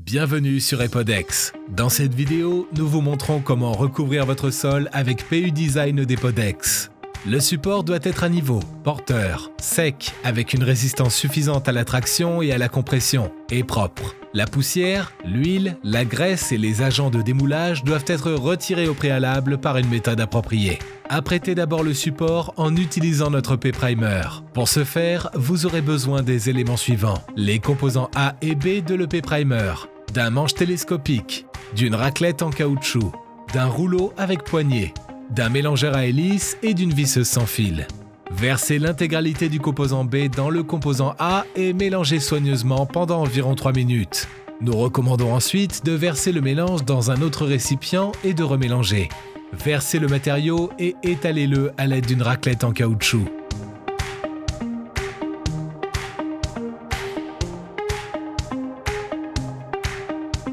Bienvenue sur Epodex. Dans cette vidéo, nous vous montrons comment recouvrir votre sol avec PU Design d'Epodex. Le support doit être à niveau, porteur, sec, avec une résistance suffisante à la traction et à la compression, et propre. La poussière, l'huile, la graisse et les agents de démoulage doivent être retirés au préalable par une méthode appropriée. Apprêtez d'abord le support en utilisant notre P-Primer. Pour ce faire, vous aurez besoin des éléments suivants. Les composants A et B de l'EP Primer, d'un manche télescopique, d'une raclette en caoutchouc, d'un rouleau avec poignée, d'un mélangeur à hélice et d'une visseuse sans fil. Versez l'intégralité du composant B dans le composant A et mélangez soigneusement pendant environ 3 minutes. Nous recommandons ensuite de verser le mélange dans un autre récipient et de remélanger. Versez le matériau et étalez-le à l'aide d'une raclette en caoutchouc.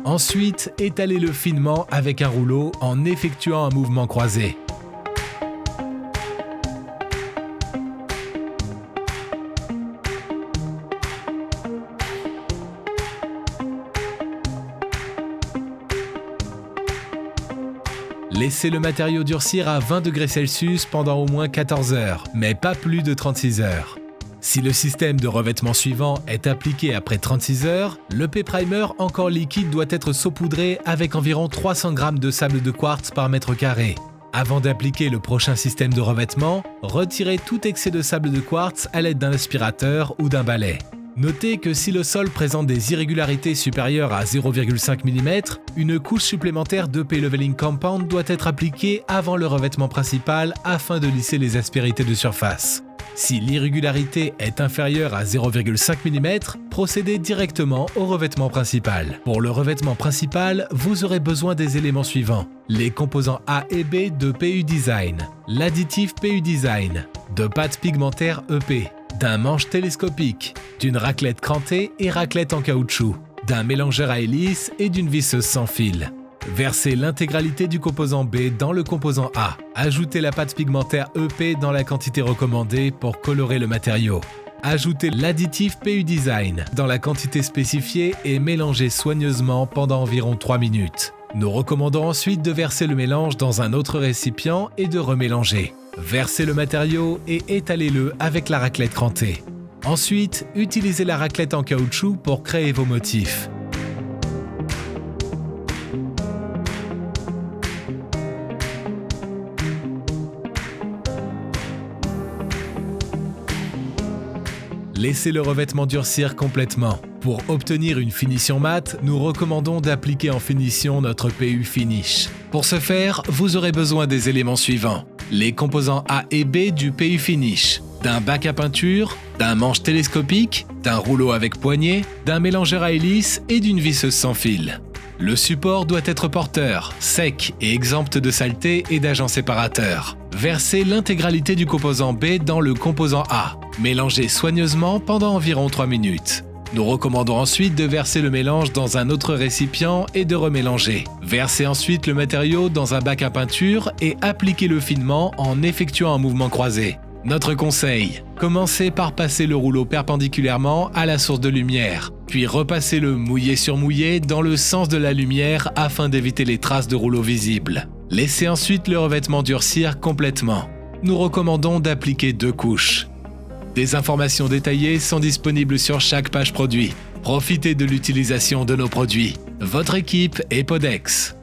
Ensuite, étalez-le finement avec un rouleau en effectuant un mouvement croisé. Laissez le matériau durcir à 20 degrés Celsius pendant au moins 14 heures, mais pas plus de 36 heures. Si le système de revêtement suivant est appliqué après 36 heures, le P-Primer encore liquide doit être saupoudré avec environ 300 g de sable de quartz par mètre carré. Avant d'appliquer le prochain système de revêtement, retirez tout excès de sable de quartz à l'aide d'un aspirateur ou d'un balai. Notez que si le sol présente des irrégularités supérieures à 0,5 mm, une couche supplémentaire d'EP Leveling Compound doit être appliquée avant le revêtement principal afin de lisser les aspérités de surface. Si l'irrégularité est inférieure à 0,5 mm, procédez directement au revêtement principal. Pour le revêtement principal, vous aurez besoin des éléments suivants. Les composants A et B de PU Design, l'additif PU Design, de pâte pigmentaire EP, d'un manche télescopique, d'une raclette crantée et raclette en caoutchouc, d'un mélangeur à hélice et d'une visseuse sans fil. Versez l'intégralité du composant B dans le composant A. Ajoutez la pâte pigmentaire EP dans la quantité recommandée pour colorer le matériau. Ajoutez l'additif PU Design dans la quantité spécifiée et mélangez soigneusement pendant environ 3 minutes. Nous recommandons ensuite de verser le mélange dans un autre récipient et de remélanger. Versez le matériau et étalez-le avec la raclette crantée. Ensuite, utilisez la raclette en caoutchouc pour créer vos motifs. Laissez le revêtement durcir complètement. Pour obtenir une finition mate, nous recommandons d'appliquer en finition notre PU Finish. Pour ce faire, vous aurez besoin des éléments suivants. Les composants A et B du PU Finish, d'un bac à peinture, d'un manche télescopique, d'un rouleau avec poignée, d'un mélangeur à hélice et d'une visseuse sans fil. Le support doit être porteur, sec et exempt de saleté et d'agents séparateurs. Versez l'intégralité du composant B dans le composant A. Mélangez soigneusement pendant environ 3 minutes. Nous recommandons ensuite de verser le mélange dans un autre récipient et de remélanger. Versez ensuite le matériau dans un bac à peinture et appliquez-le finement en effectuant un mouvement croisé. Notre conseil, commencez par passer le rouleau perpendiculairement à la source de lumière, puis repassez-le mouillé sur mouillé dans le sens de la lumière afin d'éviter les traces de rouleau visibles. Laissez ensuite le revêtement durcir complètement. Nous recommandons d'appliquer 2 couches. Des informations détaillées sont disponibles sur chaque page produit. Profitez de l'utilisation de nos produits. Votre équipe Epodex.